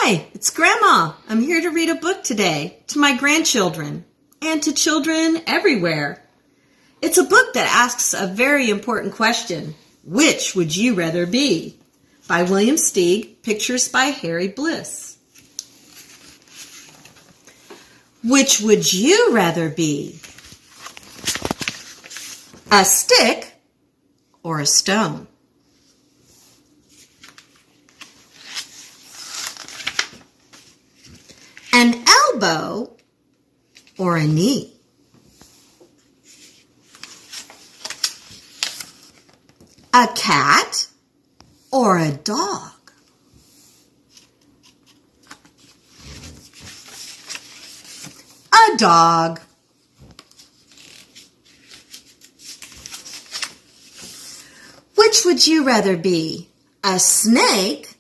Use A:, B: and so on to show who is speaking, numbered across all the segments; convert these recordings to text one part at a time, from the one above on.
A: Hi, it's Grandma. I'm here to read a book today to my grandchildren and to children everywhere. It's a book that asks a very important question. Which would you rather be? By William Steig, pictures by Harry Bliss. Which would you rather be? A stick or a stone? An elbow or a knee? A cat or a dog? A dog. Which would you rather be? A snake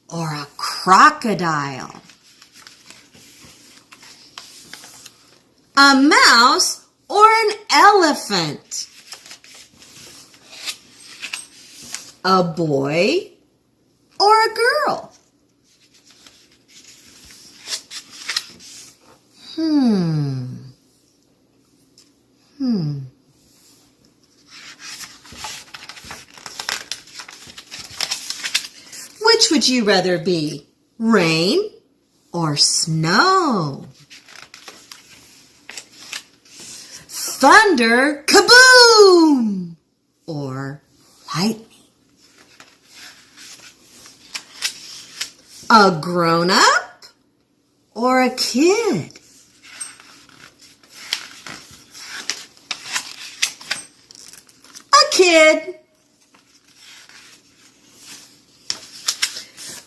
A: or a crocodile? A mouse or an elephant? A boy or a girl? Which would you rather be? Rain or snow? Thunder, kaboom! Or lightning? A grown-up or a kid? A kid.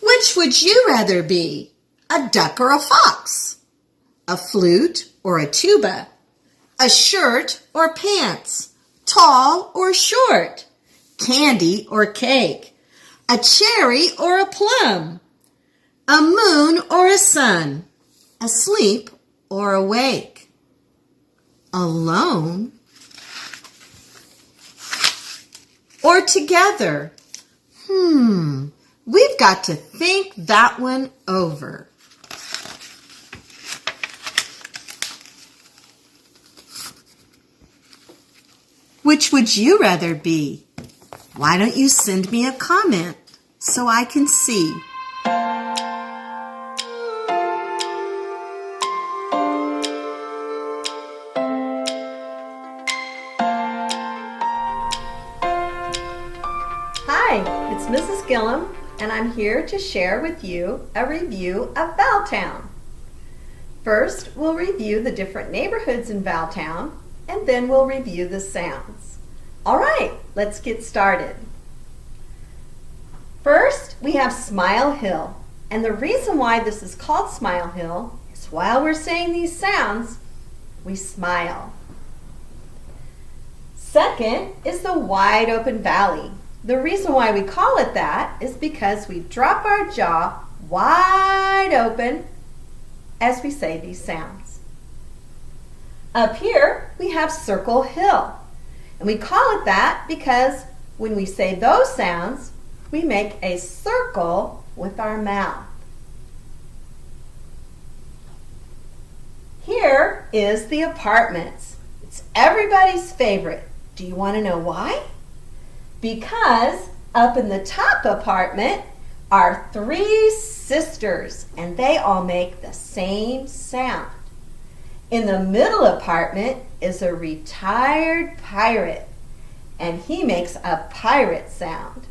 A: Which would you rather be? A duck or a fox? A flute or a tuba? A shirt or pants? Tall or short? Candy or cake? A cherry or a plum? A moon or a sun? Asleep or awake? Alone or together? We've got to think that one over. Which would you rather be? Why don't you send me a comment so I can see? Hi, it's Mrs. Gillum, and I'm here to share with you a review of Valtown. First, we'll review the different neighborhoods in Valtown, and then we'll review the sounds. All right, let's get started. First, we have Smile Hill, and the reason why this is called Smile Hill is while we're saying these sounds, we smile. Second is the Wide Open Valley. The reason why we call it that is because we drop our jaw wide open as we say these sounds. Up here, we have Circle Hill, and we call it that because when we say those sounds, we make a circle with our mouth. Here is the apartments. It's everybody's favorite. Do you want to know why? Because up in the top apartment are 3 sisters, and they all make the same sound. In the middle apartment is a retired pirate, and he makes a pirate sound.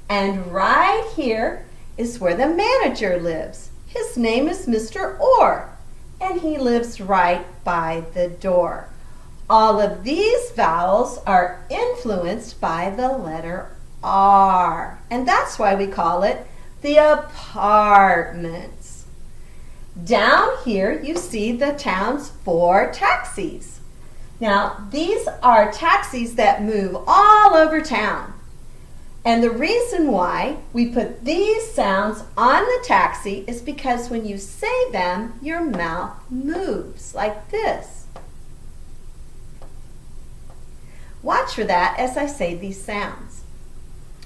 A: And right here is where the manager lives. His name is Mr. Orr, and he lives right by the door. All of these vowels are influenced by the letter R, and that's why we call it the apartments. Down here you see the town's 4 taxis. Now these are taxis that move all over town. And the reason why we put these sounds on the taxi is because when you say them, your mouth moves like this. Watch for that as I say these sounds.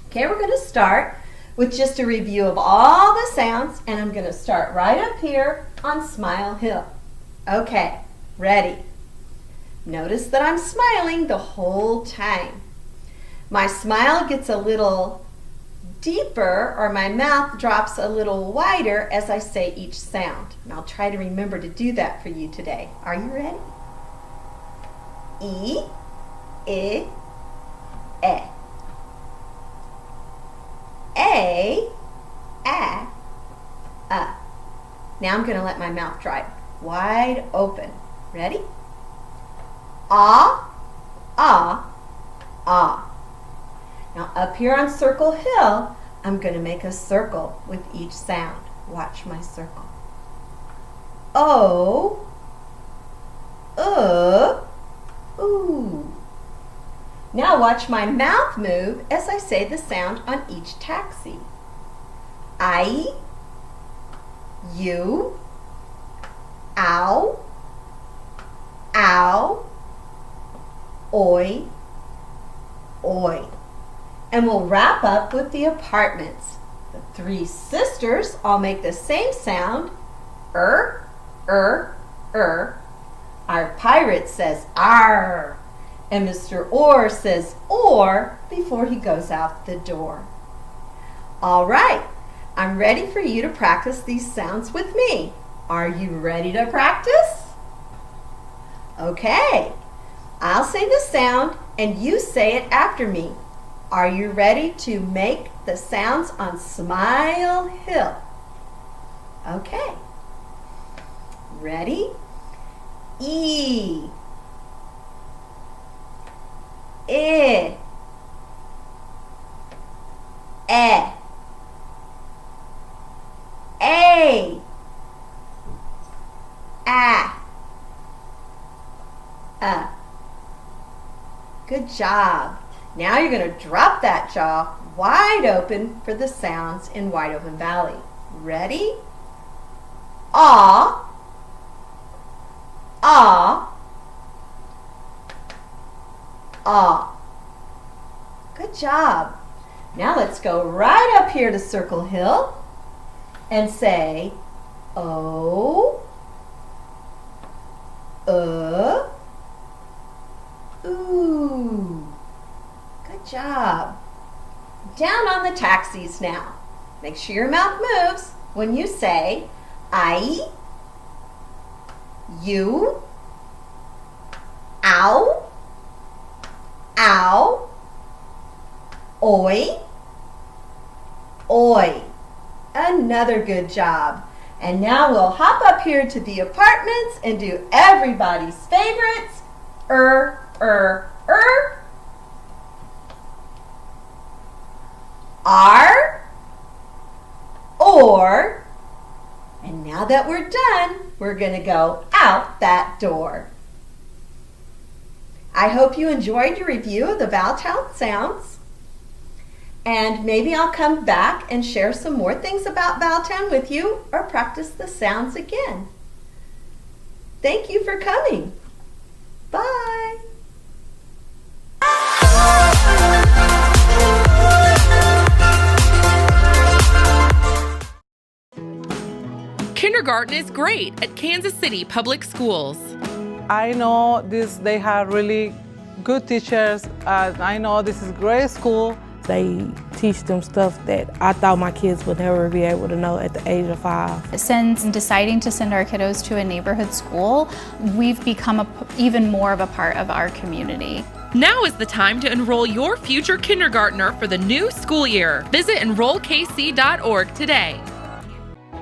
A: Okay, we're going to start with just a review of all the sounds, and I'm going to start right up here on Smile Hill. Okay, ready? Notice that I'm smiling the whole time. My smile gets a little deeper, or my mouth drops a little wider as I say each sound. And I'll try to remember to do that for you today. Are you ready? E, I, E. A, Now I'm going to let my mouth dry wide open. Ready? Ah, ah, ah. Now up here on Circle Hill, I'm going to make a circle with each sound. Watch my circle. O, ooh. Now watch my mouth move as I say the sound on each taxi. I, you, ow, ow, oi, oi. And we'll wrap up with the apartments. The three sisters all make the same sound, Our pirate says, ar. And Mr. Orr says, or, before he goes out the door. All right, I'm ready for you to practice these sounds with me. Are you ready to practice? Okay, I'll say the sound and you say it after me. Are you ready to make the sounds on Smile Hill? Okay, ready? E, I, A, Good job. Now you're going to drop that jaw wide open for the sounds in Wide Open Valley. Ready? Ah, ah, ah. Good job. Now let's go right up here to Circle Hill and say O, ooh. Good job. Down on the taxis now. Make sure your mouth moves when you say I, you, ow, ow, oi, oi. Another good job. And now we'll hop up here to the apartments and do everybody's favorites. Are, or, and now that we're done, we're going to go out that door. I hope you enjoyed your review of the Valtown sounds, and maybe I'll come back and share some more things about Valtown with you or practice the sounds again. Thank you for coming. Bye.
B: Kindergarten is great at Kansas City Public Schools.
C: I know they have really good teachers. I know this is a great school.
D: They teach them stuff that I thought my kids would never be able to know at the age of 5.
E: Since deciding to send our kiddos to a neighborhood school, we've become even more of a part of our community.
B: Now is the time to enroll your future kindergartner for the new school year. Visit enrollkc.org today.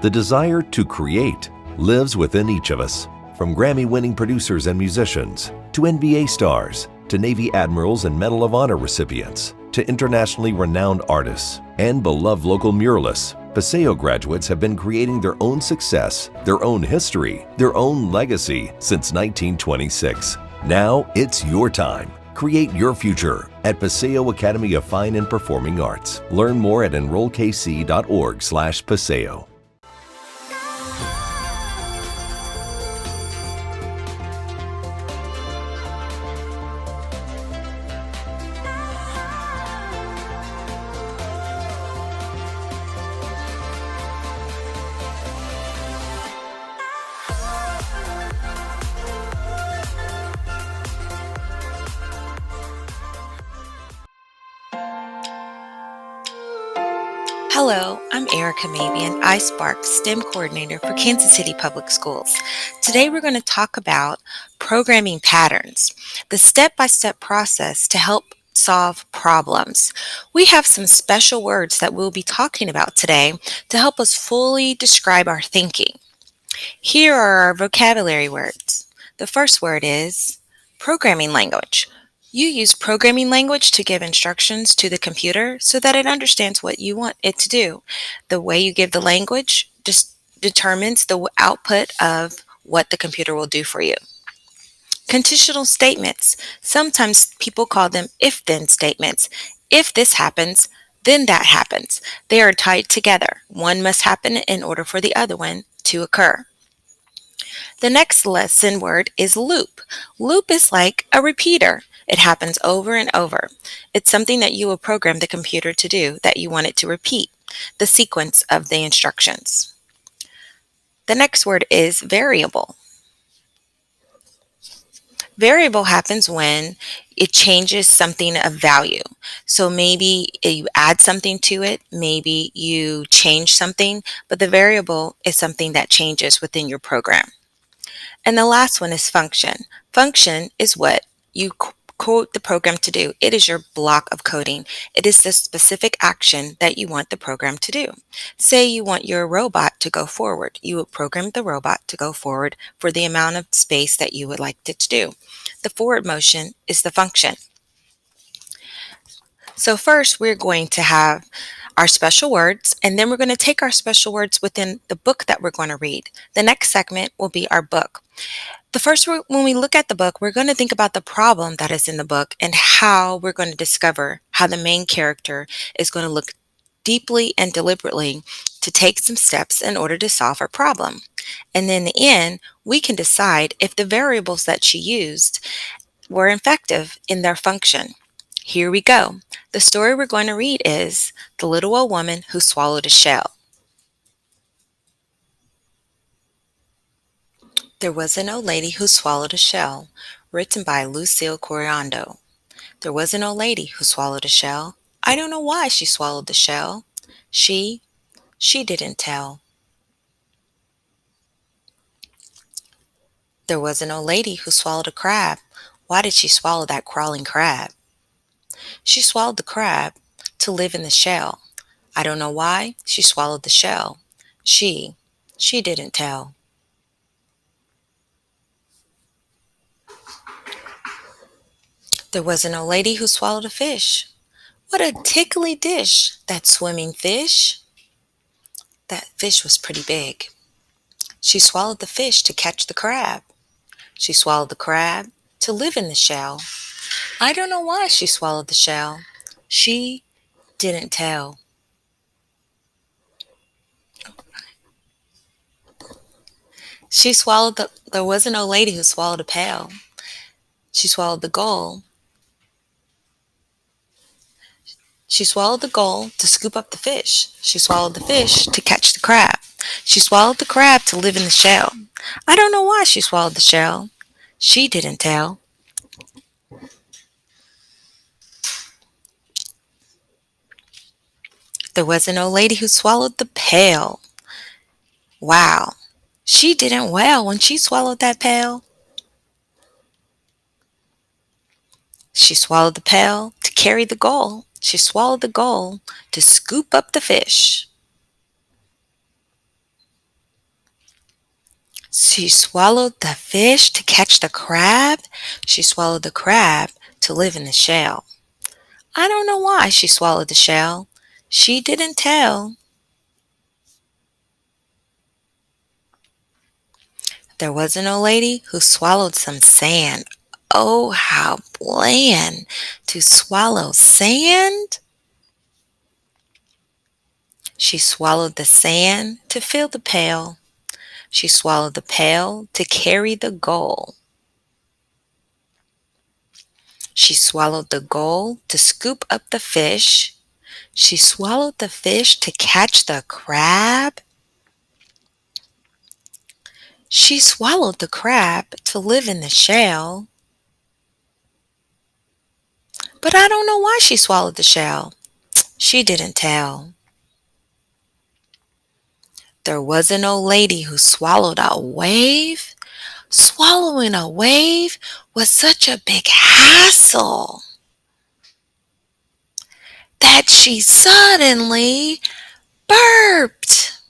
F: The desire to create lives within each of us. From Grammy-winning producers and musicians, to NBA stars, to Navy admirals and Medal of Honor recipients, to internationally renowned artists and beloved local muralists, Paseo graduates have been creating their own success, their own history, their own legacy since 1926. Now it's your time. Create your future at Paseo Academy of Fine and Performing Arts. Learn more at enrollkc.org/Paseo.
G: Hello, I'm Erica Mavian, iSpark STEM Coordinator for Kansas City Public Schools. Today we're going to talk about programming patterns, the step-by-step process to help solve problems. We have some special words that we'll be talking about today to help us fully describe our thinking. Here are our vocabulary words. The first word is programming language. You use programming language to give instructions to the computer so that it understands what you want it to do. The way you give the language just determines the output of what the computer will do for you. Conditional statements. Sometimes people call them if-then statements. If this happens, then that happens. They are tied together. One must happen in order for the other one to occur. The next lesson word is loop. Loop is like a repeater. It happens over and over. It's something that you will program the computer to do that you want it to repeat, the sequence of the instructions. The next word is variable. Variable happens when it changes something of value. So maybe you add something to it, maybe you change something, but the variable is something that changes within your program. And the last one is function. Function is what you code the program to do. It is your block of coding. It is the specific action that you want the program to do. Say you want your robot to go forward. You would program the robot to go forward for the amount of space that you would like it to do. The forward motion is the function. So first we're going to have our special words, and then we're going to take our special words within the book that we're going to read. The next segment will be our book. When we look at the book, we're going to think about the problem that is in the book and how we're going to discover how the main character is going to look deeply and deliberately to take some steps in order to solve her problem. And in the end, we can decide if the variables that she used were effective in their function. Here we go. The story we're going to read is The Little Old Woman Who Swallowed a Shell. There was an old lady who swallowed a shell, written by Lucille Coriando. There was an old lady who swallowed a shell. I don't know why she swallowed the shell. She didn't tell. There was an old lady who swallowed a crab. Why did she swallow that crawling crab? She swallowed the crab to live in the shell. I don't know why she swallowed the shell. She didn't tell. There was an old lady who swallowed a fish. What a tickly dish, that swimming fish. That fish was pretty big. She swallowed the fish to catch the crab. She swallowed the crab to live in the shell. I don't know why she swallowed the shell. She didn't tell. There was an old lady who swallowed a pail. She swallowed the goal. She swallowed the goal to scoop up the fish. She swallowed the fish to catch the crab. She swallowed the crab to live in the shell. I don't know why she swallowed the shell. She didn't tell. There was an old lady who swallowed the pail. Wow, she didn't well when she swallowed that pail. She swallowed the pail to carry the goal. She swallowed the goal to scoop up the fish. She swallowed the fish to catch the crab. She swallowed the crab to live in the shell. I don't know why she swallowed the shell. She didn't tell. There was an old lady who swallowed some sand. Oh, how bland to swallow sand. She swallowed the sand to fill the pail. She swallowed the pail to carry the goal. She swallowed the goal to scoop up the fish. She swallowed the fish to catch the crab. She swallowed the crab to live in the shell. But I don't know why she swallowed the shell. She didn't tell. There was an old lady who swallowed a wave. Swallowing a wave was such a big hassle that she suddenly burped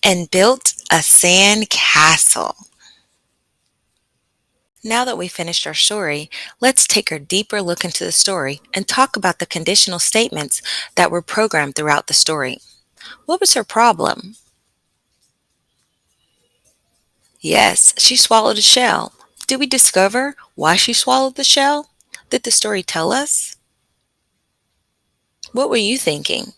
G: and built a sand castle. Now that we've finished our story, let's take a deeper look into the story and talk about the conditional statements that were programmed throughout the story. What was her problem? Yes, she swallowed a shell. Did we discover why she swallowed the shell? Did the story tell us? What were you thinking?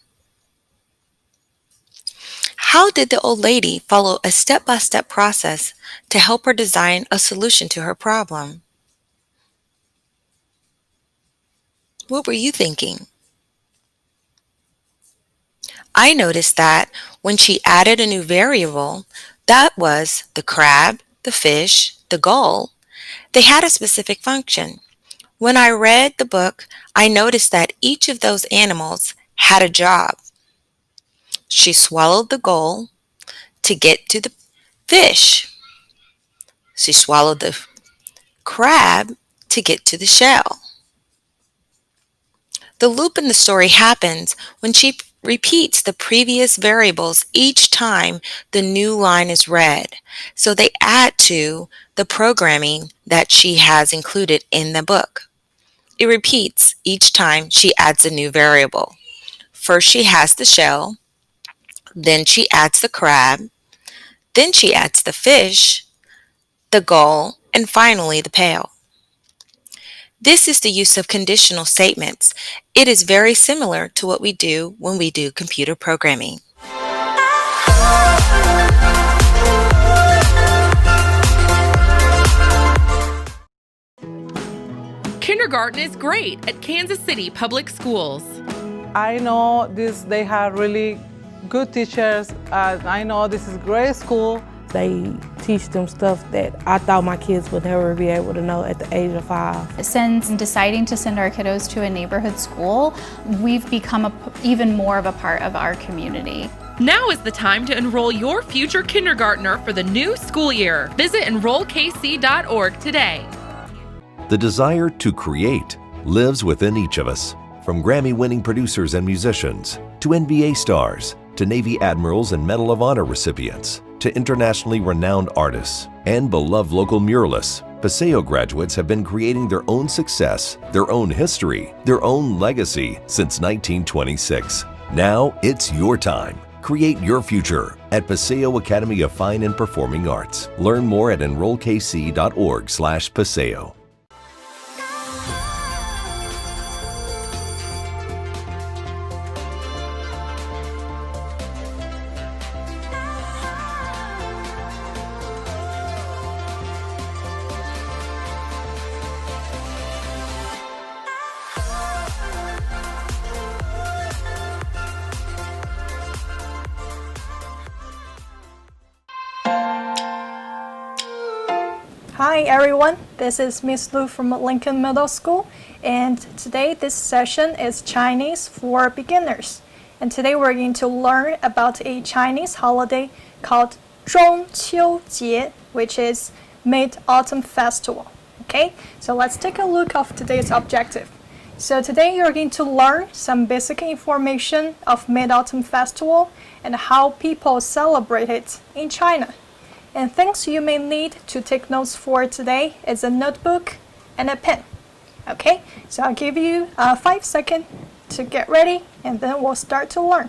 G: How did the old lady follow a step-by-step process to help her design a solution to her problem? What were you thinking? I noticed that when she added a new variable, that was the crab, the fish, the gull, they had a specific function. When I read the book, I noticed that each of those animals had a job. She swallowed the gull to get to the fish. She swallowed the crab to get to the shell. The loop in the story happens when she repeats the previous variables each time the new line is read. So they add to the programming that she has included in the book. It repeats each time she adds a new variable. First she has the shell, then she adds the crab, then she adds the fish, the gull, and finally the pail. This is the use of conditional statements. It is very similar to what we do when we do computer programming.
B: Kindergarten is great at Kansas City Public Schools.
C: I know they have really good teachers. I know this is a great school.
D: They teach them stuff that I thought my kids would never be able to know at the age of 5.
E: Since deciding to send our kiddos to a neighborhood school, we've become even more of a part of our community.
B: Now is the time to enroll your future kindergartner for the new school year. Visit enrollkc.org today.
F: The desire to create lives within each of us. From Grammy-winning producers and musicians, to NBA stars, to Navy admirals and Medal of Honor recipients, to internationally renowned artists and beloved local muralists, Paseo graduates have been creating their own success, their own history, their own legacy since 1926. Now it's your time. Create your future at Paseo Academy of Fine and Performing Arts. Learn more at enrollkc.org/Paseo.
H: Hi everyone, this is Miss Lu from Lincoln Middle School, and today this session is Chinese for beginners. And today we're going to learn about a Chinese holiday called 中秋节, which is Mid-Autumn Festival. Okay, so let's take a look of today's objective. So today you're going to learn some basic information of Mid-Autumn Festival and how people celebrate it in China. And things you may need to take notes for today is a notebook and a pen. Okay, so I'll give you 5 seconds to get ready and then we'll start to learn.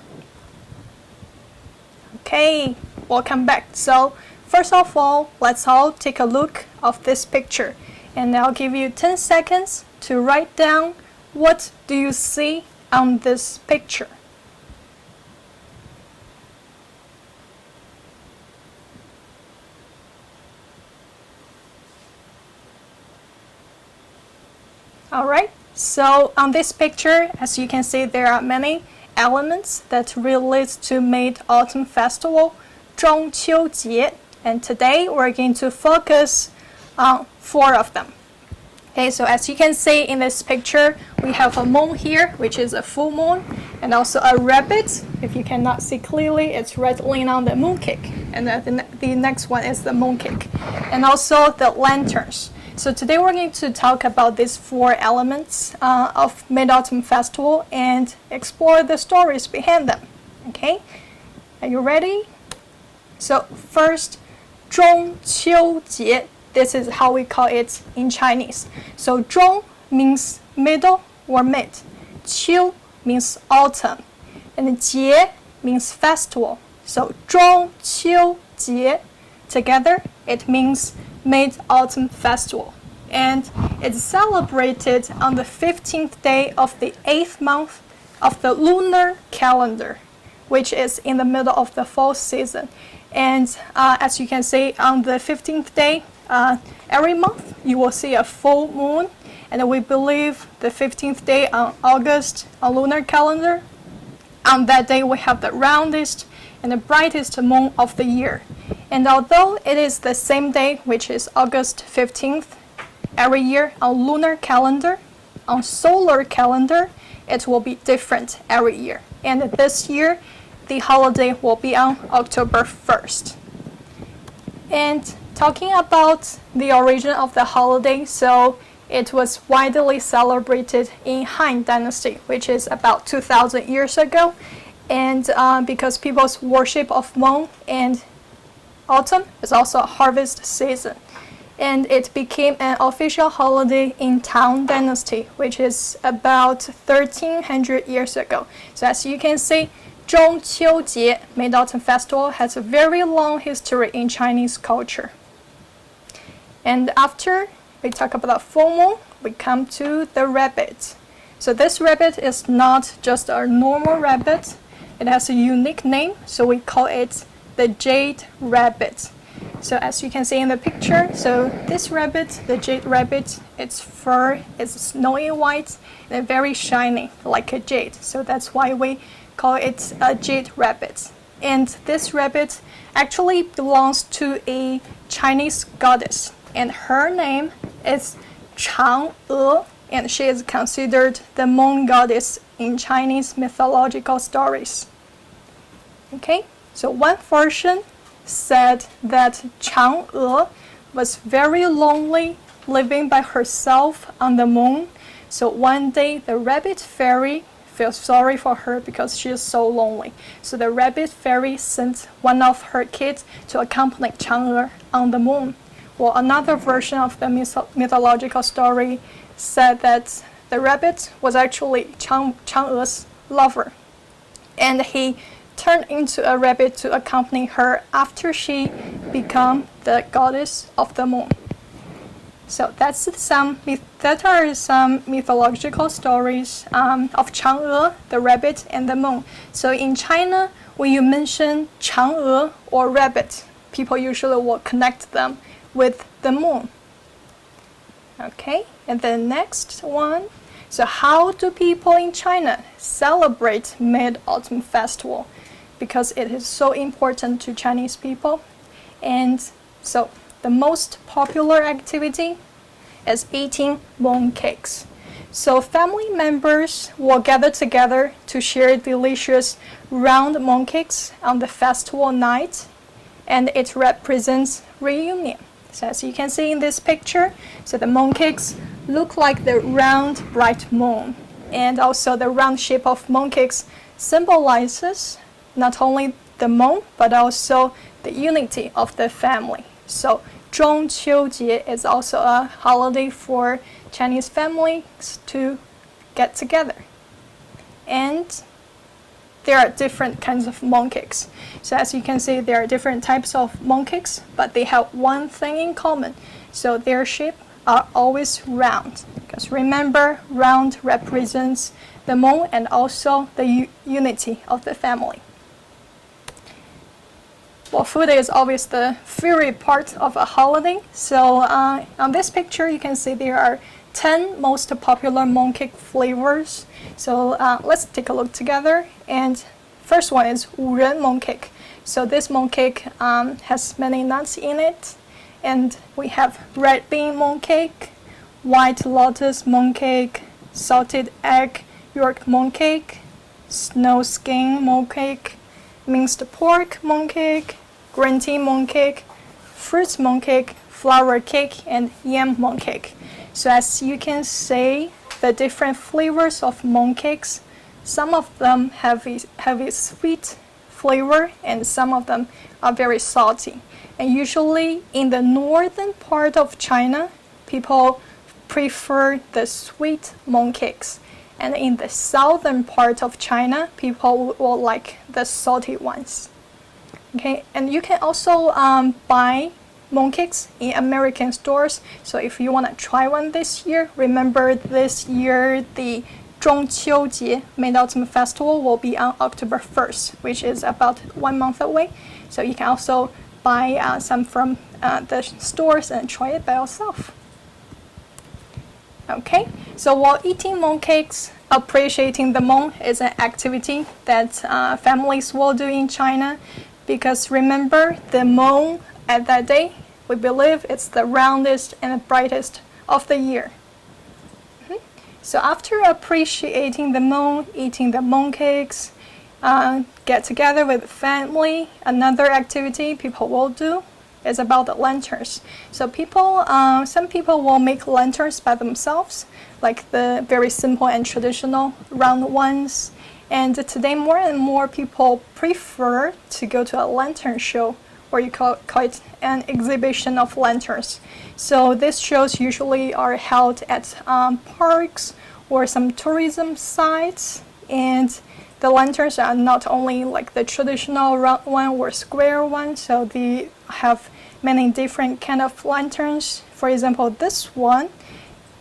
H: Okay, welcome back. So first of all, let's all take a look of this picture. And I'll give you 10 seconds to write down what do you see on this picture. Alright, so on this picture, as you can see, there are many elements that relate to Mid-Autumn Festival, 中秋节, and today we're going to focus on 4 of them. Okay, so as you can see in this picture, we have a moon here, which is a full moon, and also a rabbit If you cannot see clearly, it's rattling on the mooncake. And the next one is the mooncake. And also the lanterns. So today we're going to talk about these 4 elements of Mid-Autumn Festival and explore the stories behind them. Okay, are you ready? So first, 中秋节. This is how we call it in Chinese. So 中 means middle or mid. 秋 means autumn. And 节 means festival. So 中秋节. Together, it means Mid-Autumn Festival. And it's celebrated on the 15th day of the 8th month of the lunar calendar, which is in the middle of the fall season. And as you can see, on the 15th day, every month, you will see a full moon. And we believe the 15th day on August, on lunar calendar, on that day we have the roundest and the brightest moon of the year. And although it is the same day, which is August 15th, every year on lunar calendar, on solar calendar, it will be different every year. And this year, the holiday will be on October 1st. And talking about the origin of the holiday, so it was widely celebrated in Han Dynasty, which is about 2,000 years ago. And because people's worship of moon and autumn is also a harvest season. And it became an official holiday in Tang Dynasty, which is about 1,300 years ago. So as you can see, 中秋节, Mid-Autumn Festival, has a very long history in Chinese culture. And after we talk about full moon, we come to the rabbit. So this rabbit is not just a normal rabbit. It has a unique name, so we call it the jade rabbit. So as you can see in the picture, so this rabbit, the jade rabbit, its fur is snowy white and very shiny, like a jade. So that's why we call it a jade rabbit. And this rabbit actually belongs to a Chinese goddess, and her name is Chang'e, and she is considered the moon goddess in Chinese mythological stories. Okay, so one version said that Chang'e was very lonely, living by herself on the moon. So one day the rabbit fairy feels sorry for her because she is so lonely. So the rabbit fairy sent one of her kids to accompany Chang'e on the moon. Well, another version of the mythological story said that the rabbit was actually Chang'e's lover, and he turned into a rabbit to accompany her after she became the goddess of the moon. So that are some mythological stories of Chang'e, the rabbit, and the moon. So in China, when you mention Chang'e or rabbit, people usually will connect them with the moon. Okay, and the next one. So how do people in China celebrate Mid-Autumn Festival? Because it is so important to Chinese people. And so the most popular activity is eating mooncakes. So family members will gather together to share delicious round mooncakes on the festival night, and it represents reunion. So as you can see in this picture, so the mooncakes look like the round bright moon, and also the round shape of mooncakes symbolizes not only the moon but also the unity of the family. So 中秋节 is also a holiday for Chinese families to get together. And there are different kinds of mooncakes. So as you can see, there are different types of mooncakes, but they have one thing in common. So their shape are always round. Because remember, round represents the moon and also the unity of the family. Well, food is always the favorite part of a holiday. So on this picture, you can see there are 10 most popular mooncake flavors. So let's take a look together. And first one is 五仁 mooncake. So this mooncake has many nuts in it. And we have red bean mooncake, white lotus mooncake, salted egg yolk mooncake, snow skin mooncake, minced pork mooncake, green tea mooncake, fruit mooncake, flour cake, and yam mooncake. So as you can see, the different flavors of mooncakes, some of them have a sweet flavor and some of them are very salty. And usually in the northern part of China, people prefer the sweet mooncakes. And in the southern part of China, people will like the salty ones. Okay, and you can also buy mooncakes in American stores. So if you want to try one this year, remember this year the 中秋节 Mid-Autumn Festival will be on October 1st, which is about 1 month away. So you can also buy some from the stores and try it by yourself. Okay, so while eating mooncakes, appreciating the moon is an activity that families will do in China, because remember, the moon at that day, we believe it's the roundest and the brightest of the year. So after appreciating the moon, eating the mooncakes, get together with family, another activity people will do is about the lanterns. So some people will make lanterns by themselves, like the very simple and traditional round ones. And today more and more people prefer to go to a lantern show, or you call it an exhibition of lanterns. So these shows usually are held at parks or some tourism sites, and the lanterns are not only like the traditional round one or square one, so they have many different kind of lanterns. For example, this one,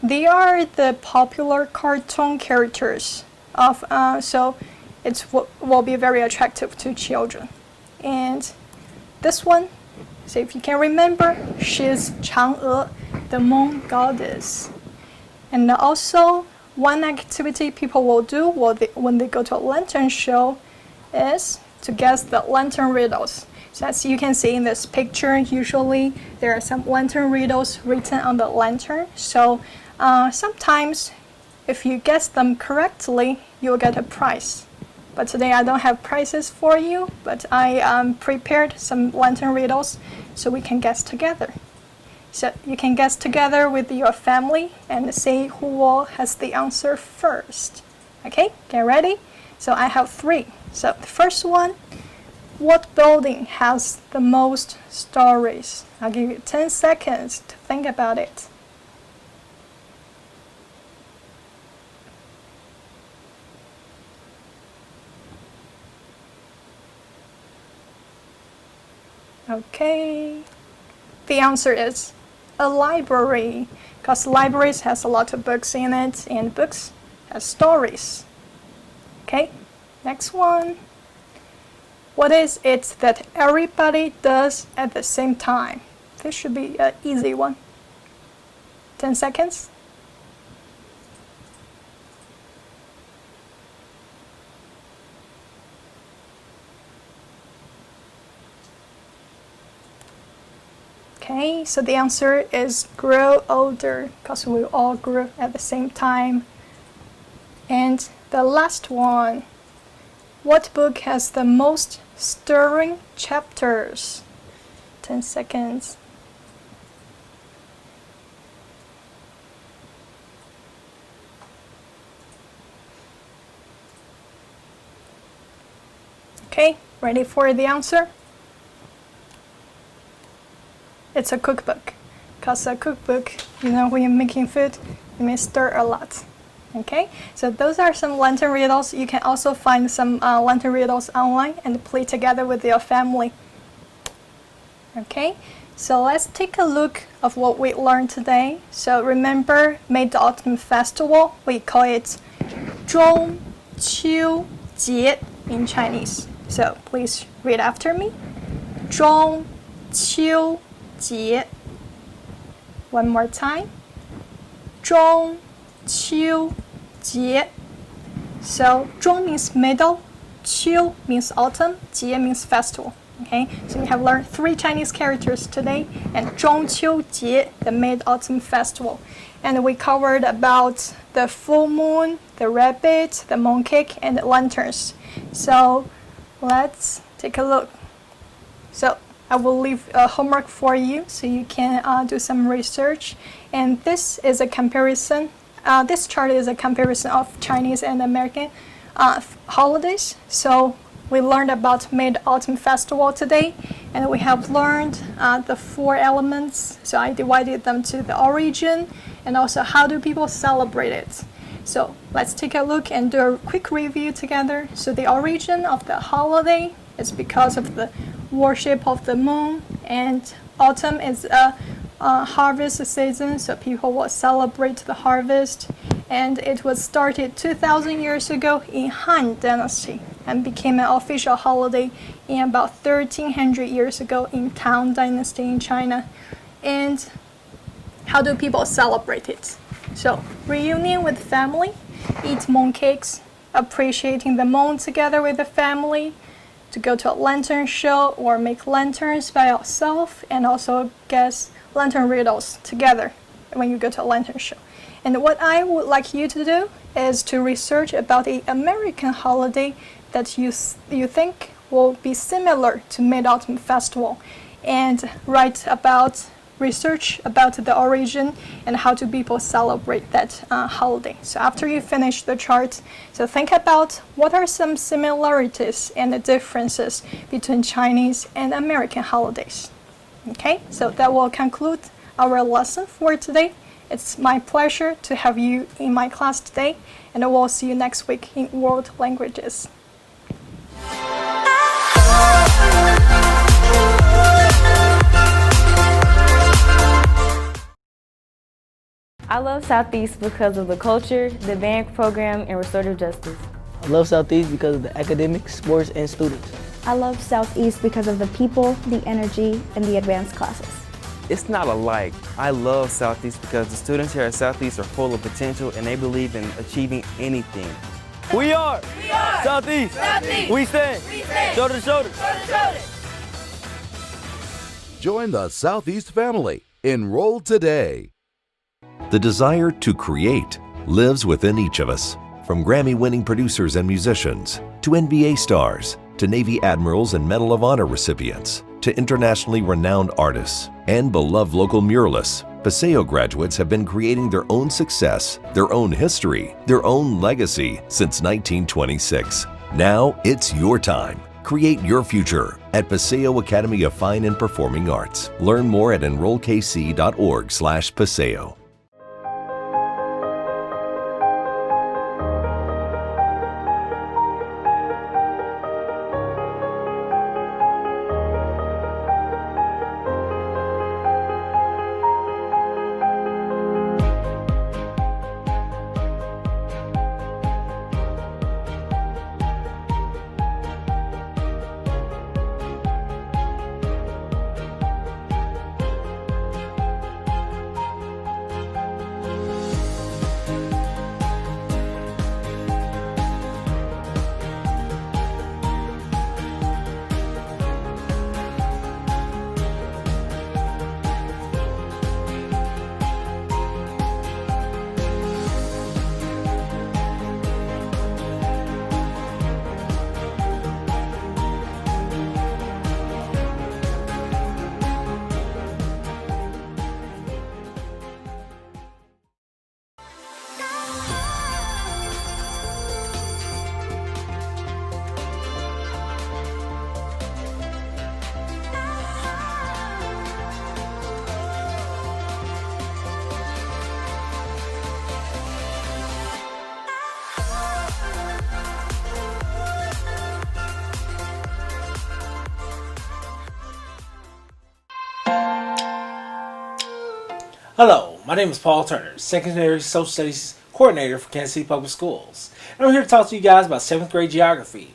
H: they are the popular cartoon characters of, so it will be very attractive to children. And this one, so if you can remember, she's Chang'e, the moon goddess. And also, one activity people will do when they go to a lantern show is to guess the lantern riddles. So as you can see in this picture, usually there are some lantern riddles written on the lantern. So sometimes if you guess them correctly, you'll get a prize. But today I don't have prizes for you, but I prepared some lantern riddles so we can guess together. So you can guess together with your family and see who has the answer first. Okay, get ready? So I have 3. So the first one, what building has the most stories? I'll give you 10 seconds to think about it. Okay, the answer is a library, because libraries has a lot of books in it, and books have stories. Okay, next one. What is it that everybody does at the same time? This should be an easy one. 10 seconds. Okay, so the answer is grow older, because we all grew at the same time. And the last one, what book has the most stirring chapters? 10 seconds. Okay, ready for the answer? It's a cookbook, because a cookbook, when you're making food, you may stir a lot. Okay, so those are some lantern riddles. You can also find some lantern riddles online and play together with your family. Okay, so let's take a look of what we learned today. So remember, Mid-Autumn Festival, we call it 中秋节 in Chinese. So please read after me. 中秋节. One more time. 中秋节. So 中 means middle, 秋 means autumn, 节 means festival. Okay, so we have learned 3 Chinese characters today, and 中秋节, the Mid-Autumn Festival. And we covered about the full moon, the rabbit, the mooncake, and the lanterns. So let's take a look. So I will leave a homework for you so you can do some research. And this is a comparison. This chart is a comparison of Chinese and American holidays. So we learned about Mid-Autumn Festival today, and we have learned the 4 elements. So I divided them to the origin and also how do people celebrate it. So let's take a look and do a quick review together. So the origin of the holiday is because of the worship of the moon, and autumn is a harvest season, so people will celebrate the harvest. And it was started 2,000 years ago in Han Dynasty and became an official holiday in about 1,300 years ago in Tang Dynasty in China. And how do people celebrate it? So reunion with family, eat mooncakes, appreciating the moon together with the family, to go to a lantern show or make lanterns by yourself, and also guess lantern riddles together when you go to a lantern show. And what I would like you to do is to research about an American holiday that you think will be similar to Mid-Autumn Festival, and write about research about the origin and how do people celebrate that holiday. So after you finish the chart, so think about what are some similarities and the differences between Chinese and American holidays. Okay, so that will conclude our lesson for today. It's my pleasure to have you in my class today, and I will see you next week in World Languages.
I: I love Southeast because of the culture, the band program, and restorative justice.
J: I love Southeast because of the academics, sports, and students.
K: I love Southeast because of the people, the energy, and the advanced classes.
L: It's not alike. I love Southeast because the students here at Southeast are full of potential and they believe in achieving anything.
M: We are Southeast.
N: Southeast.
M: We stand shoulder to shoulder.
O: Join the Southeast family. Enroll today.
F: The desire to create lives within each of us. From Grammy-winning producers and musicians, to NBA stars, to Navy admirals and Medal of Honor recipients, to internationally renowned artists, and beloved local muralists, Paseo graduates have been creating their own success, their own history, their own legacy since 1926. Now it's your time. Create your future at Paseo Academy of Fine and Performing Arts. Learn more at enrollkc.org/Paseo.
P: Hello, my name is Paul Turner, Secondary Social Studies Coordinator for Kansas City Public Schools. And I'm here to talk to you guys about 7th grade geography.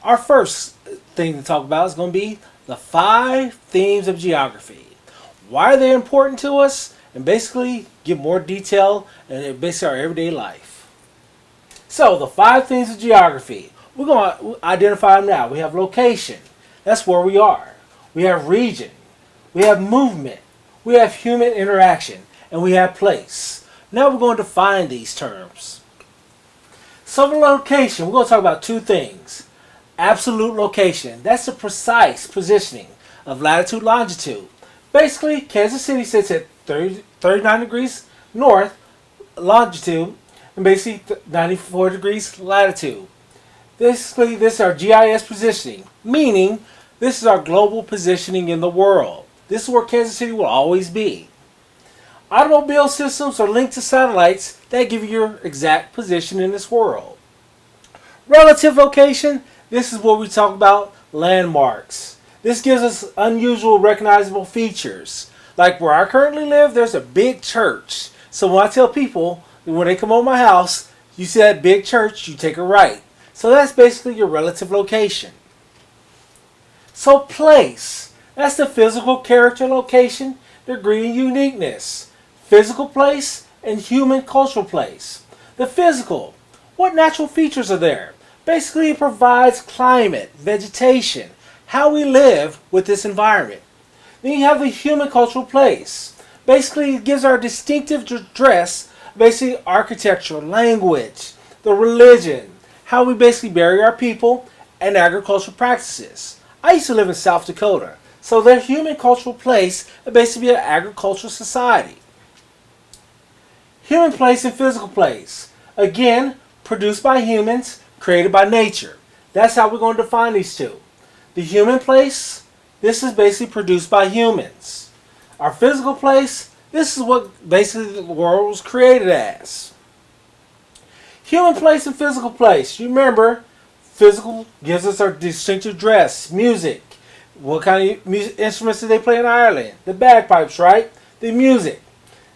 P: Our first thing to talk about is going to be the 5 themes of geography. Why are they important to us? And basically give more detail in basically our everyday life. So the 5 themes of geography, we're going to identify them now. We have location, that's where we are. We have region, we have movement, we have human interaction, and we have place. Now we're going to define these terms. So the location, we're going to talk about two things. Absolute location, that's the precise positioning of latitude, longitude. Basically, Kansas City sits at 39 degrees north longitude and basically 94 degrees latitude. Basically, this is our GIS positioning, meaning this is our global positioning in the world. This is where Kansas City will always be. Automobile systems are linked to satellites that give you your exact position in this world. Relative location, this is where we talk about landmarks. This gives us unusual recognizable features. Like where I currently live, there's a big church. So when I tell people, when they come over my house, you see that big church, you take a right. So that's basically your relative location. So place, that's the physical character, location, degree, and uniqueness. Physical place and human cultural place. The physical, what natural features are there? Basically, it provides climate, vegetation, how we live with this environment. Then you have the human cultural place. Basically, it gives our distinctive dress, basically architecture, language, the religion, how we basically bury our people, and agricultural practices. I used to live in South Dakota, so their human cultural place is basically an agricultural society. Human place and physical place. Again, produced by humans, created by nature. That's how we're going to define these two. The human place, this is basically produced by humans. Our physical place, this is what basically the world was created as. Human place and physical place. You remember, physical gives us our distinctive dress, music. What kind of instruments did they play in Ireland? The bagpipes, right? The music.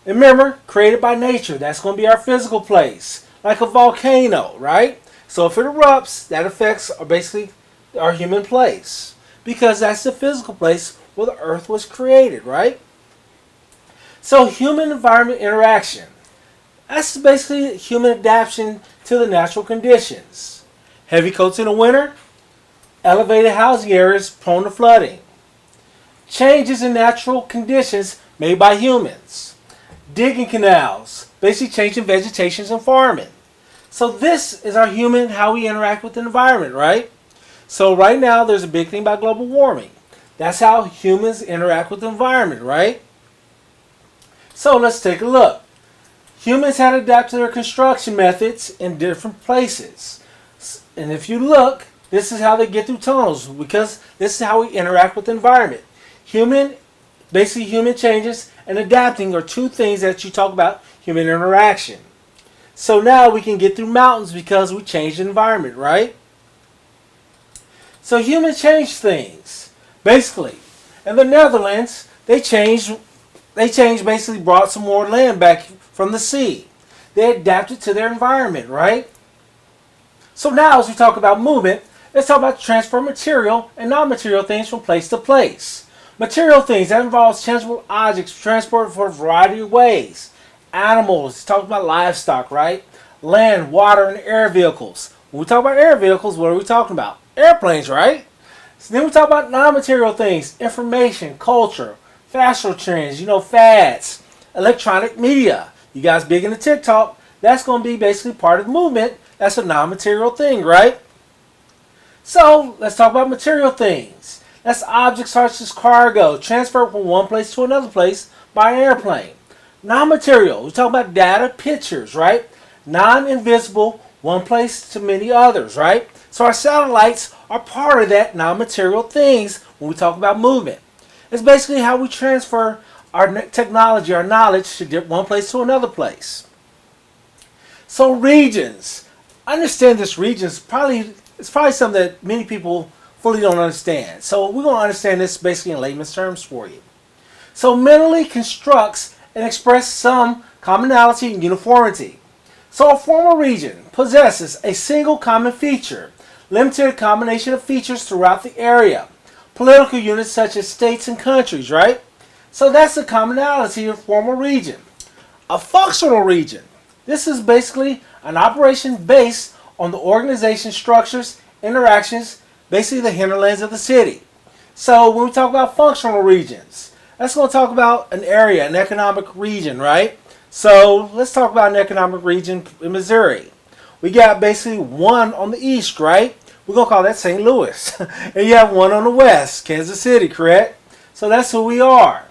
P: And remember, created by nature. That's going to be our physical place. Like a volcano, right? So if it erupts, that affects basically our human place. Because that's the physical place where the earth was created, right? So human environment interaction. That's basically human adaptation to the natural conditions. Heavy coats in the winter. Elevated housing areas prone to flooding. Changes in natural conditions made by humans. Digging canals, basically changing vegetations and farming. So this is our human, how we interact with the environment, right? So right now there's a big thing about global warming. That's how humans interact with the environment, right? So let's take a look. Humans had adapted their construction methods in different places. And if you look, this is how they get through tunnels, because this is how we interact with the environment. Basically human changes and adapting are two things that you talk about human interaction. So now we can get through mountains because we changed the environment, right? So humans change things. Basically, in the Netherlands, they basically brought some more land back from the sea. They adapted to their environment, right? So now as we talk about movement, let's talk about transfer material and non-material things from place to place. Material things, that involves tangible objects transported for a variety of ways. Animals, talk about livestock, right? Land, water, and air vehicles. When we talk about air vehicles, what are we talking about? Airplanes, right? So then we talk about non-material things, information, culture, fashion trends, fads, electronic media. You guys big into TikTok, that's going to be basically part of the movement. That's a non-material thing, right? So let's talk about material things. That's objects such as cargo, transferred from one place to another place by an airplane. Non-material, we talk about data, pictures, right? Non-invisible, one place to many others, right? So our satellites are part of that non-material things when we talk about movement. It's basically how we transfer our technology, our knowledge to get one place to another place. So regions. Understand this regions it's probably something that many people fully don't understand. So we're going to understand this basically in layman's terms for you. So mentally constructs and express some commonality and uniformity. So a formal region possesses a single common feature, limited combination of features throughout the area. Political units such as states and countries, right? So that's the commonality of a formal region. A functional region. This is basically an operation based on the organization structures, interactions, basically the hinterlands of the city. So when we talk about functional regions, that's going to talk about an area, an economic region, right? So let's talk about an economic region in Missouri. we got basically one on the east, right? We're going to call that St. Louis. And you have one on the west, Kansas City, correct? So that's who we are.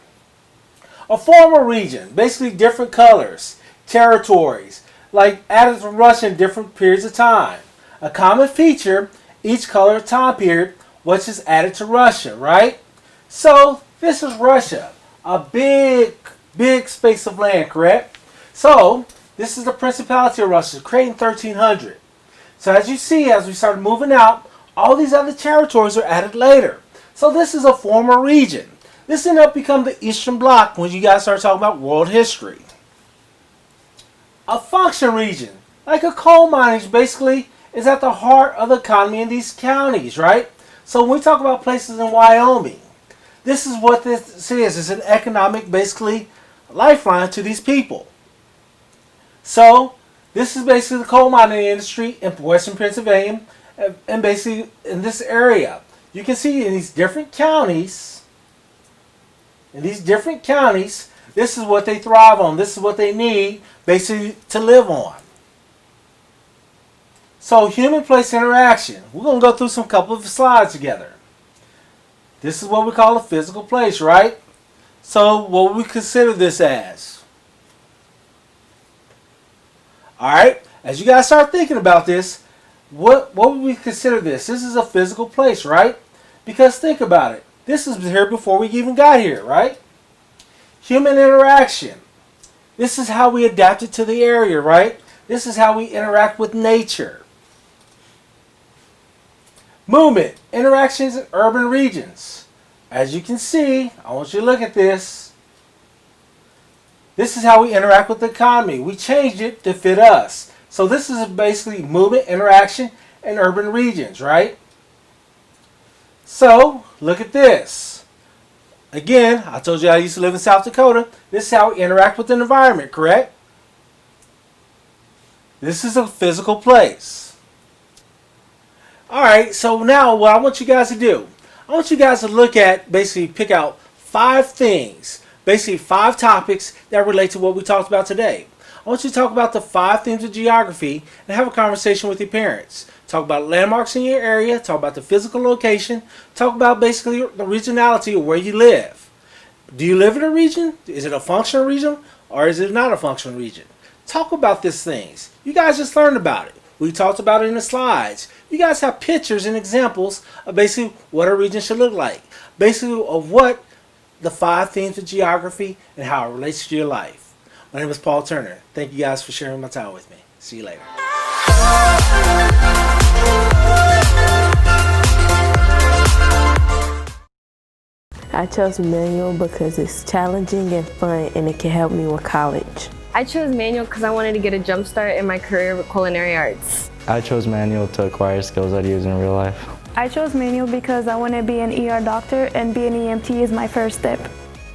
P: A former region, basically different colors, territories, like added from Russia in different periods of time. A common feature, each color time period, which is added to Russia, right? So this is Russia, a big space of land, correct? So this is the Principality of Russia, created in 1300. So as you see, as we started moving out, all these other territories are added later. So this is a former region. This ended up becoming the Eastern Bloc when you guys start talking about world history. A function region, like a coal mining, basically is at the heart of the economy in these counties, right? So when we talk about places in Wyoming, this is what this is. It's an economic, basically, lifeline to these people. So this is basically the coal mining industry in western Pennsylvania and basically in this area. You can see in these different counties, this is what they thrive on. This is what they need basically to live on. So human-place interaction. We're going to go through some couple of slides together. This is what we call a physical place, right? So what would we consider this as? Alright, as you guys start thinking about this, what would we consider this? This is a physical place, right? Because think about it. This is here before we even got here, right? Human interaction. This is how we adapted to the area, right? This is how we interact with nature. Movement, interactions in urban regions. As you can see, I want you to look at this. This is how we interact with the economy. We changed it to fit us. So this is basically movement, interaction in urban regions, right? So, look at this. Again, I told you I used to live in South Dakota. This is how we interact with the environment, correct? This is a physical place. Alright, so now what I want you guys to do, I want you guys to look at, basically pick out 5 things, basically 5 topics that relate to what we talked about today. I want you to talk about the 5 themes of geography and have a conversation with your parents. Talk about landmarks in your area, talk about the physical location, talk about basically the regionality of where you live. Do you live in a region? Is it a functional region or is it not a functional region? Talk about these things. You guys just learned about it. We talked about it in the slides. You guys have pictures and examples of basically what a region should look like. Basically of what the 5 themes of geography and how it relates to your life. My name is Paul Turner. Thank you guys for sharing my time with me. See you later.
D: I chose manual because it's challenging and fun and it can help me with college.
I: I chose manual because I wanted to get a jump start in my career with culinary arts.
N: I chose manual to acquire skills I'd use in real life.
K: I chose manual because I want to be an ER doctor and be an EMT is my first step.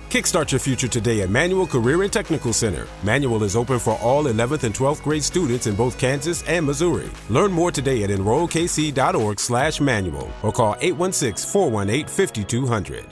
Q: Kickstart your future today at Manual Career and Technical Center. Manual is open for all 11th and 12th grade students in both Kansas and Missouri. Learn more today at enrollkc.org/manual or call 816-418-5200.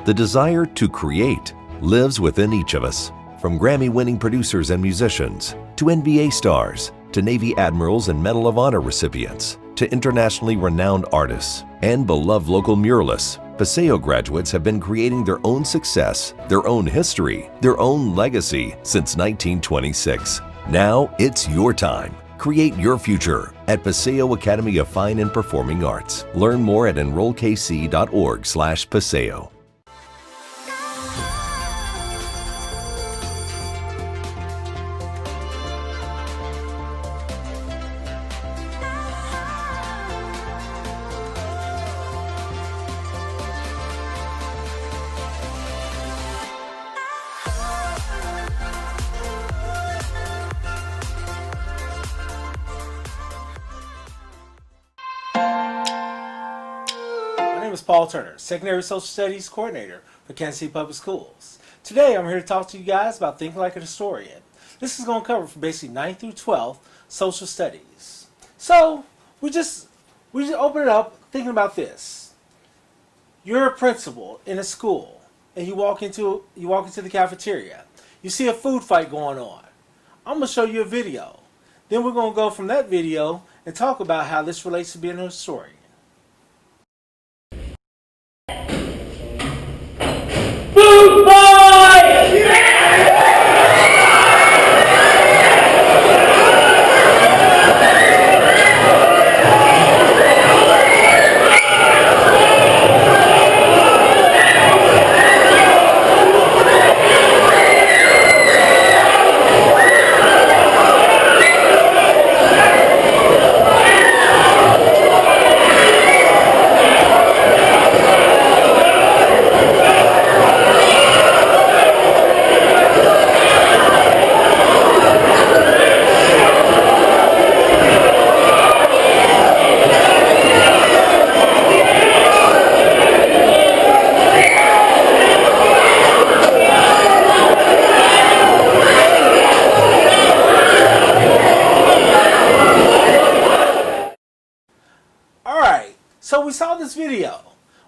F: The desire to create lives within each of us. From Grammy-winning producers and musicians, to NBA stars, to Navy admirals and Medal of Honor recipients, to internationally renowned artists, and beloved local muralists, Paseo graduates have been creating their own success, their own history, their own legacy since 1926. Now it's your time. Create your future at Paseo Academy of Fine and Performing Arts. Learn more at enrollkc.org/Paseo.
P: My name is Paul Turner, Secondary Social Studies Coordinator for Kansas City Public Schools. Today I'm here to talk to you guys about thinking like a historian. This is going to cover from basically 9th through 12th social studies. So we just open it up thinking about this. You're a principal in a school and you walk into the cafeteria. You see a food fight going on. I'm going to show you a video. Then we're going to go from that video and talk about how this relates to being a historian.
M: Food fight!
P: So we saw this video.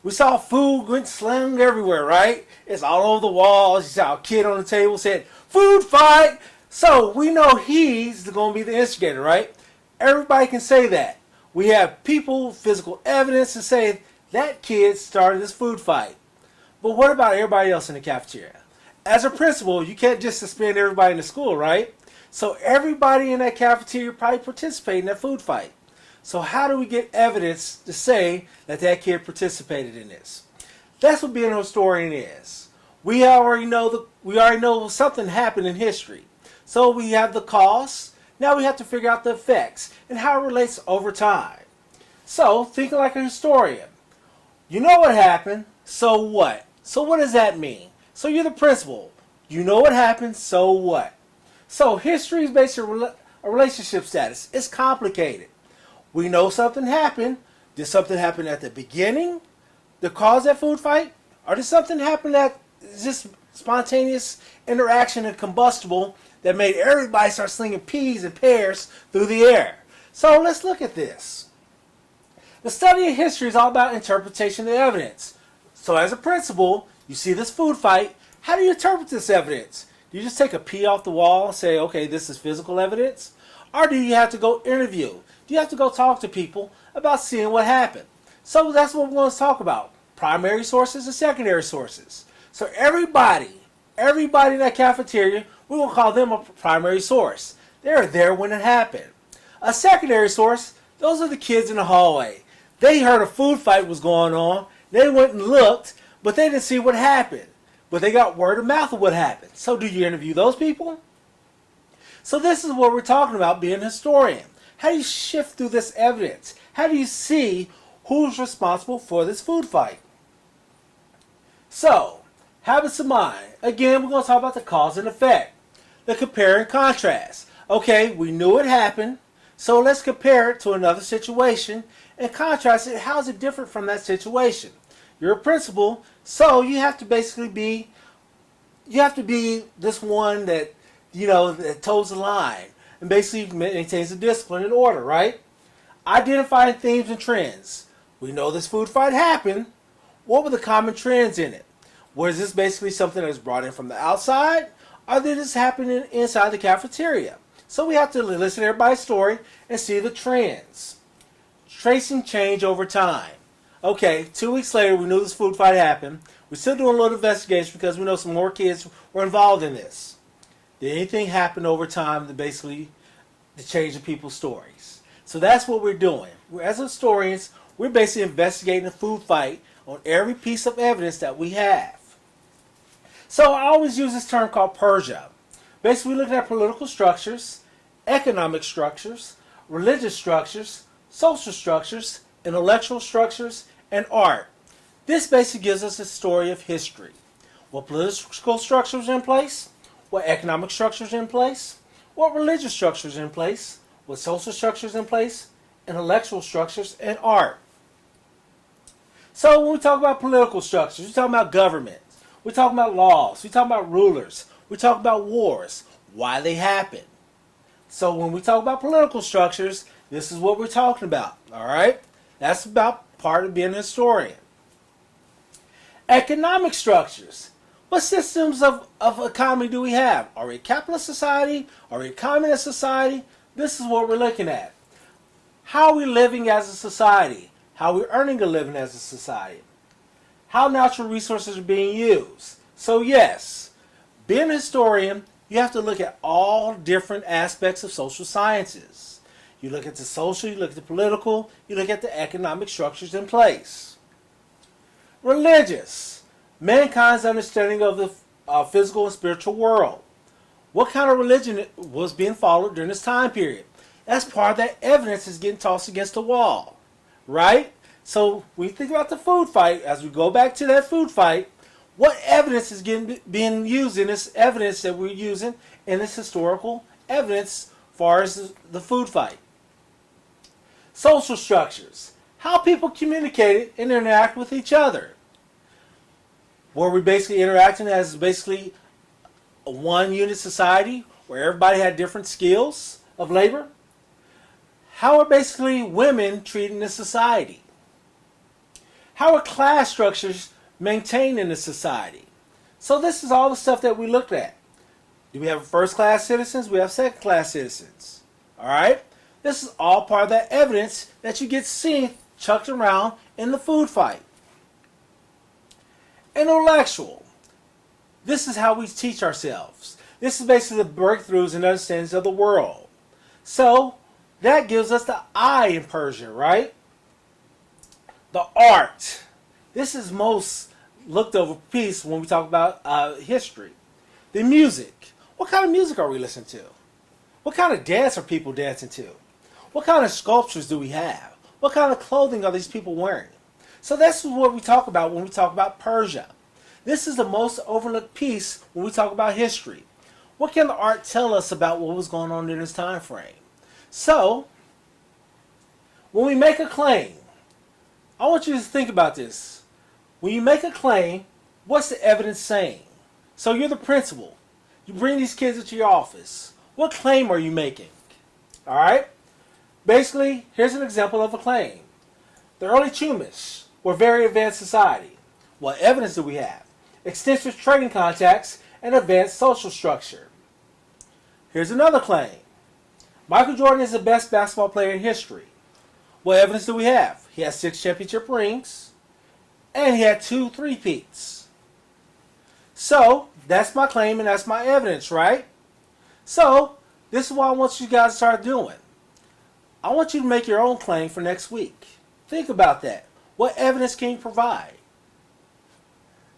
P: We saw food went slung everywhere, right? It's all over the walls. You saw a kid on the table said, "Food fight." So we know he's going to be the instigator, right? Everybody can say that. We have people, physical evidence to say that kid started this food fight. But what about everybody else in the cafeteria? As a principal, you can't just suspend everybody in the school, right? So everybody in that cafeteria probably participated in that food fight. So how do we get evidence to say that that kid participated in this? That's what being a historian is. We already know something happened in history. So we have the cause. Now we have to figure out the effects and how it relates over time. So think like a historian. You know what happened, so what? So what does that mean? So you're the principal. You know what happened, so what? So history is basically a relationship status. It's complicated. We know something happened. Did something happen at the beginning that caused that food fight? Or did something happen that is just spontaneous interaction and combustible that made everybody start slinging peas and pears through the air? So let's look at this. The study of history is all about interpretation of evidence. So as a principal, you see this food fight. How do you interpret this evidence? Do you just take a pea off the wall and say, okay, this is physical evidence? Or do you have to go interview? Do you have to go talk to people about seeing what happened? So that's what we're going to talk about. Primary sources and secondary sources. So everybody in that cafeteria, we will call them a primary source. They're there when it happened. A secondary source, those are the kids in the hallway. They heard a food fight was going on. They went and looked, but they didn't see what happened. But they got word of mouth of what happened. So do you interview those people? So this is what we're talking about being a historian. How do you shift through this evidence? How do you see who's responsible for this food fight? So, habits of mind. Again, we're going to talk about the cause and effect. The compare and contrast. Okay, we knew it happened, so let's compare it to another situation and contrast it. How is it different from that situation? You're a principal, so you have to basically be, this one that, that toes the line and basically maintains the discipline and order, right? Identifying themes and trends. We know this food fight happened. What were the common trends in it? Was this basically something that was brought in from the outside, or did this happen inside the cafeteria? So we have to listen to everybody's story and see the trends. Tracing change over time. Okay, 2 weeks later, we knew this food fight happened. We're still doing a little investigation because we know some more kids were involved in this. Did anything happen over time to change the people's stories? So that's what we're doing. As historians, we're basically investigating the food fight on every piece of evidence that we have. So I always use this term called Persia. Basically, we're looking at political structures, economic structures, religious structures, social structures, intellectual structures, and art. This basically gives us a story of history. What political structures are in place? What economic structures are in place? What religious structures are in place? What social structures are in place? Intellectual structures, and art. So when we talk about political structures, we talk about government. We talk about laws. We talk about rulers. We talk about wars. Why they happen. So when we talk about political structures, this is what we're talking about. All right? That's about part of being a historian. Economic structures. What systems of economy do we have? Are we a capitalist society? Are we a communist society? this is what we're looking at. How are we living as a society? How are we earning a living as a society? How natural resources are being used. So yes, being a historian, you have to look at all different aspects of social sciences. You look at the social, you look at the political, you look at the economic structures in place. Religious, mankind's understanding of the physical and spiritual world. What kind of religion was being followed during this time period? That's part of that evidence is getting tossed against the wall, right? So when you think about the food fight, as we go back to that food fight, what evidence is being used in this evidence that we're using in this historical evidence as far as the food fight? Social structures, how people communicated and interact with each other. Were we basically interacting as basically a one unit society where everybody had different skills of labor? How are basically women treated in the society? How are class structures maintained in the society? So this is all the stuff that we looked at. Do we have first class citizens? We have second class citizens. Alright? This is all part of that evidence that you get seen chucked around in the food fight. Intellectual. This is how we teach ourselves. This is basically the breakthroughs and understandings of the world. So, that gives us the I in Persia, right? The art. This is most looked over piece when we talk about history. The music. What kind of music are we listening to? What kind of dance are people dancing to? What kind of sculptures do we have? What kind of clothing are these people wearing? So this is what we talk about when we talk about Persia. This is the most overlooked piece when we talk about history. What can the art tell us about what was going on in this time frame? So, when we make a claim, I want you to think about this. When you make a claim, what's the evidence saying? So you're the principal. You bring these kids into your office. What claim are you making? Alright? Basically, here's an example of a claim. The early Chumash were a very advanced society. What evidence do we have? Extensive trading contacts and advanced social structure. Here's another claim. Michael Jordan is the best basketball player in history. What evidence do we have? He has 6 championship rings and he had 2 three-peats. So, that's my claim and that's my evidence, right? So, this is what I want you guys to start doing. I want you to make your own claim for next week. Think about that. What evidence can you provide?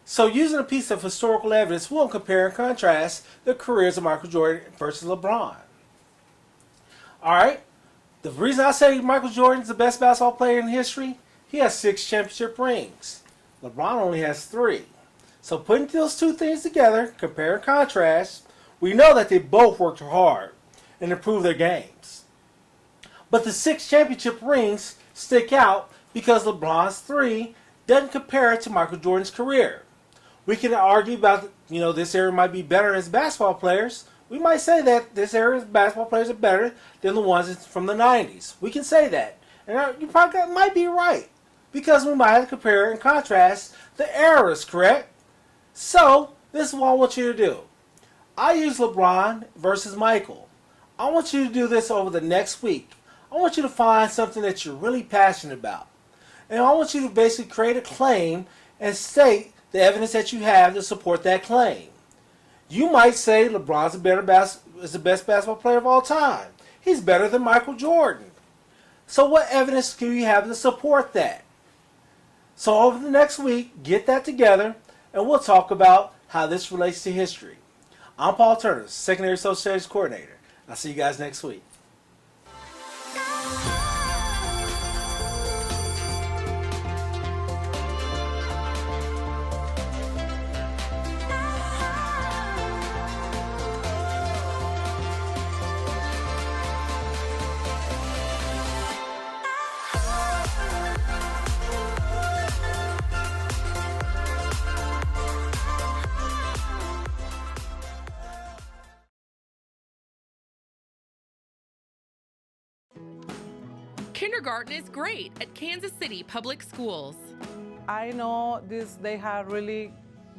P: So using a piece of historical evidence, we'll compare and contrast the careers of Michael Jordan versus LeBron. Alright? The reason I say Michael Jordan is the best basketball player in history, he has 6 championship rings. LeBron only has 3. So putting those two things together, compare and contrast, we know that they both worked hard and improved their games. But the 6 championship rings stick out because LeBron's 3 doesn't compare to Michael Jordan's career. We can argue about, this era might be better as basketball players. We might say that this era's basketball players are better than the ones from the 90s. We can say that. And you probably might be right. Because we might have to compare and contrast the eras, correct? So, this is what I want you to do. I use LeBron versus Michael. I want you to do this over the next week. I want you to find something that you're really passionate about. And I want you to basically create a claim and state the evidence that you have to support that claim. You might say LeBron's is the best basketball player of all time. He's better than Michael Jordan. So what evidence do you have to support that? So over the next week, get that together and we'll talk about how this relates to history. I'm Paul Turner, Secondary Social Studies Coordinator. I'll see you guys next week.
B: Kindergarten is great at Kansas City Public Schools.
C: I know they have really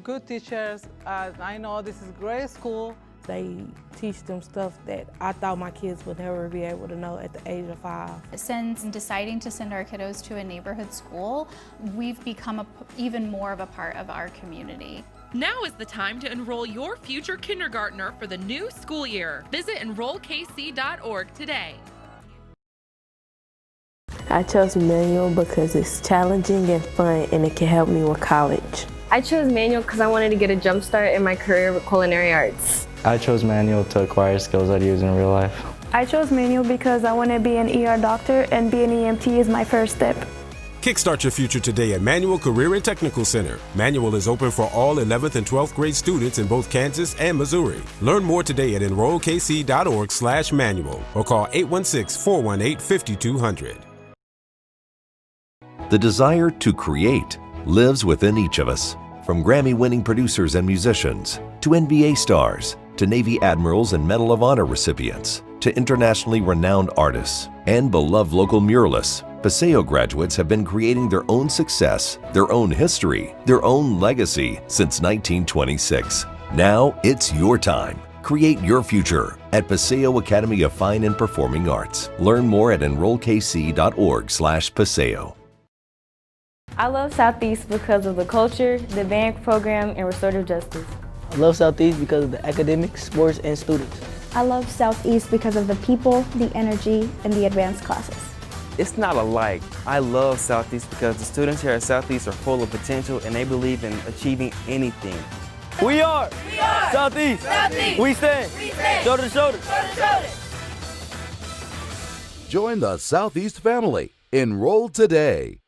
C: good teachers. I know this is a great school.
D: They teach them stuff that I thought my kids would never be able to know at the age of 5.
E: Since deciding to send our kiddos to a neighborhood school, we've become even more of a part of our community.
B: Now is the time to enroll your future kindergartner for the new school year. Visit enrollkc.org today.
D: I chose manual because it's challenging and fun and it can help me with college.
I: I chose manual because I wanted to get a jump start in my career with culinary arts.
N: I chose manual to acquire skills I'd use in real life.
K: I chose manual because I want to be an ER doctor and be an EMT is my first step.
Q: Kickstart your future today at Manual Career and Technical Center. Manual is open for all 11th and 12th grade students in both Kansas and Missouri. Learn more today at enrollkc.org/manual or call 816-418-5200.
F: The desire to create lives within each of us. From Grammy-winning producers and musicians, to NBA stars, to Navy admirals and Medal of Honor recipients, to internationally renowned artists, and beloved local muralists, Paseo graduates have been creating their own success, their own history, their own legacy since 1926. Now it's your time. Create your future at Paseo Academy of Fine and Performing Arts. Learn more at enrollkc.org/Paseo.
I: I love Southeast because of the culture, the band program, and restorative justice.
J: I love Southeast because of the academics, sports, and students.
K: I love Southeast because of the people, the energy, and the advanced classes.
L: It's not alike. I love Southeast because the students here at Southeast are full of potential and they believe in achieving anything.
M: We are Southeast. We stand shoulder to shoulder.
O: Join the Southeast family. Enroll today.